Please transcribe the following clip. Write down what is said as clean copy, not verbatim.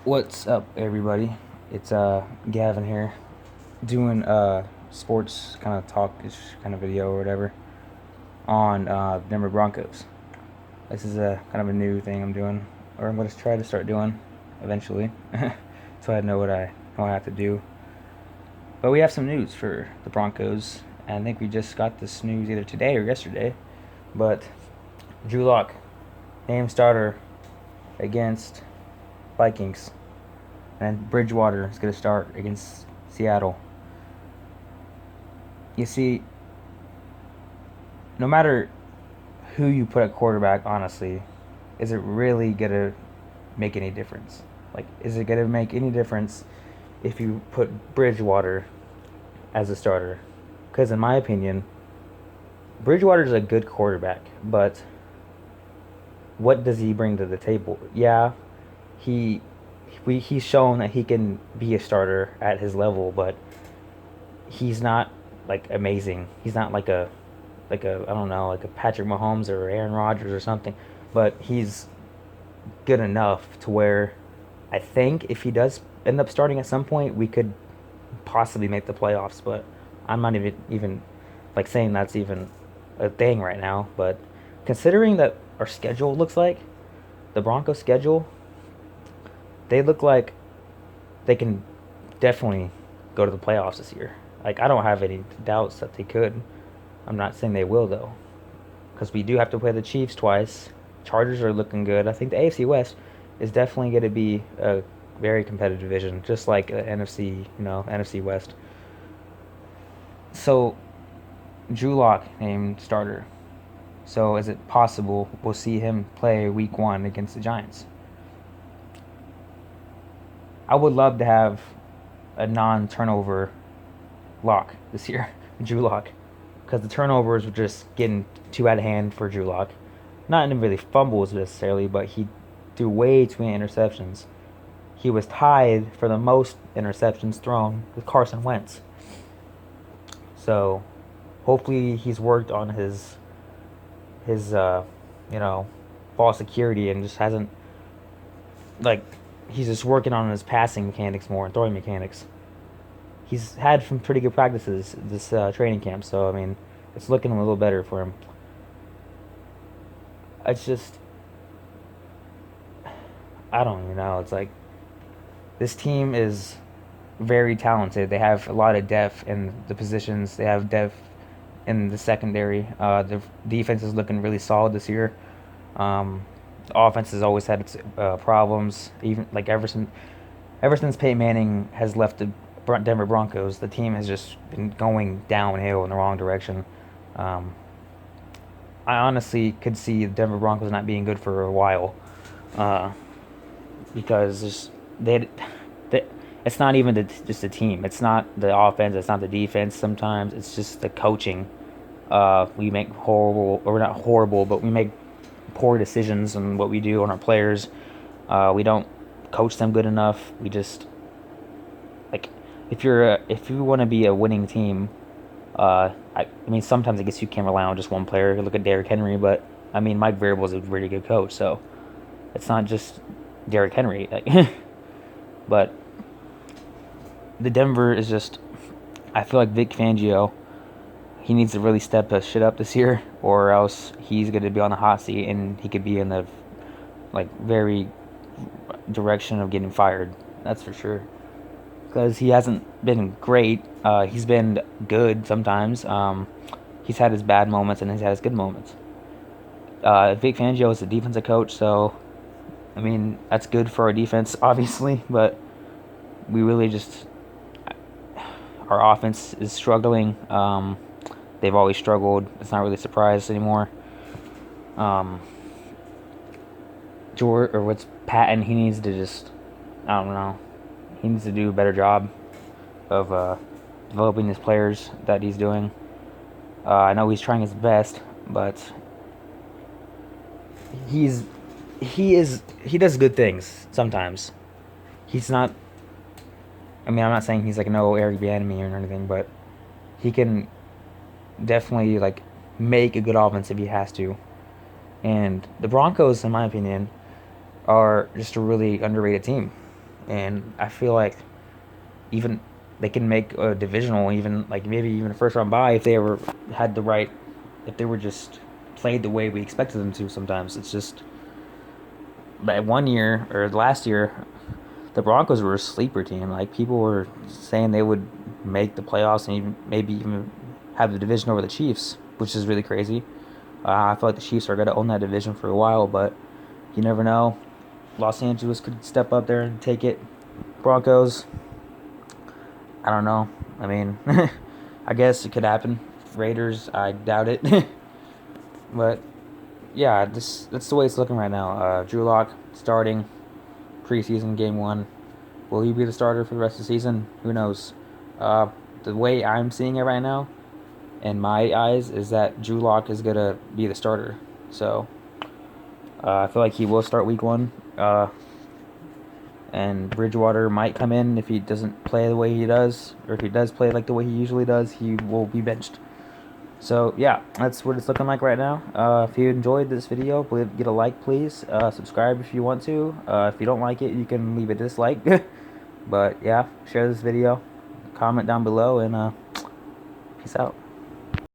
What's up, everybody? It's Gavin here, doing sports kind of talk-ish kind of video or whatever on Denver Broncos. This is a kind of a new thing I'm doing, or I'm gonna try to start doing eventually, so I know what I have to do. But we have some news for the Broncos, and I think we just got this news either today or yesterday. But Drew Lock named starter against Vikings, and Bridgewater is gonna start against Seattle. You see, no matter who you put at quarterback, honestly, is it really gonna make any difference? Like, is it gonna make any difference if you put Bridgewater as a starter? Because in my opinion, Bridgewater is a good quarterback, but what does he bring to the table? Yeah, he he's shown that he can be a starter at his level, but he's not like amazing. He's not like a I don't know, like a Patrick Mahomes or Aaron Rodgers or something, but he's good enough to where I think if he does end up starting at some point, we could possibly make the playoffs. But I'm not even like saying that's even a thing right now. But considering that our schedule looks like the Broncos' schedule, they look like they can definitely go to the playoffs this year. Like I don't have any doubts that they could. I'm not saying they will though, because we do have to play the Chiefs twice. Chargers are looking good. I think the AFC West is definitely going to be a very competitive division, just like NFC, NFC West. So Drew Lock named starter. So is it possible we'll see him play Week 1 against the Giants? I would love to have a non-turnover Lock this year, Drew Lock, because the turnovers were just getting too out of hand for Drew Lock. Not in really fumbles necessarily, but he threw way too many interceptions. He was tied for the most interceptions thrown with Carson Wentz. So hopefully he's worked on his you know ball security and just hasn't like he's just working on his passing mechanics more and throwing mechanics. He's had some pretty good practices this training camp, so I mean it's looking a little better for him. It's just I don't even know. It's like this team is very talented. They have a lot of depth in the positions. They have depth in the secondary. The defense is looking really solid this year. The offense has always had its problems. Even like ever since Peyton Manning has left the Denver Broncos, the team has just been going downhill in the wrong direction. Um, I honestly could see the Denver Broncos not being good for a while. Uh, because they it's not even just the team. It's not the offense. It's not the defense. Sometimes it's just the coaching. We make horrible, or not horrible, but we make poor decisions on what we do on our players. We don't coach them good enough. We just like if you want to be a winning team. I mean, sometimes I guess you can't rely on just one player. You look at Derrick Henry, but I mean, Mike Vrabel is a really good coach, so it's not just Derrick Henry. Like, but the Denver is just. I feel like Vic Fangio. He needs to really step his shit up this year, or else he's going to be on the hot seat and he could be in the like very direction of getting fired. That's for sure. Because he hasn't been great. He's been good sometimes. He's had his bad moments and he's had his good moments. Vic Fangio is a defensive coach, so I mean that's good for our defense, obviously. But we really just our offense is struggling. They've always struggled. It's not really a surprise anymore. Um, George or what's Patton? He needs to just I don't know. He needs to do a better job of developing his players that he's doing. I know he's trying his best, but he's he does good things sometimes. He's not. I mean, I'm not saying he's like no Eric Bieniemy or anything, but he can definitely like make a good offense if he has to. And the Broncos, in my opinion, are just a really underrated team. and I feel like even they can make a divisional, even like maybe even a first round bye if they ever had the right, if they were just played the way we expected them to. Sometimes it's just that one year or last year, the Broncos were a sleeper team. Like people were saying they would make the playoffs and even maybe even have the division over the Chiefs, which is really crazy. I feel like the Chiefs are going to own that division for a while, but you never know. Los Angeles could step up there and take it. Broncos, I don't know. I mean, I guess it could happen. Raiders, I doubt it. But yeah, that's the way it's looking right now. Drew Lock starting preseason game one. Will he be the starter for the rest of the season? Who knows? The way I'm seeing it right now, in my eyes, is that Drew Lock is gonna be the starter. So I feel like he will start week one. And Bridgewater might come in if he doesn't play the way he does, or if he does play like the way he usually does, he will be benched. So yeah, that's what it's looking like right now. If you enjoyed this video, get a like, please. Subscribe if you want to. If you don't like it, you can leave a dislike. But yeah, share this video, comment down below, and peace out.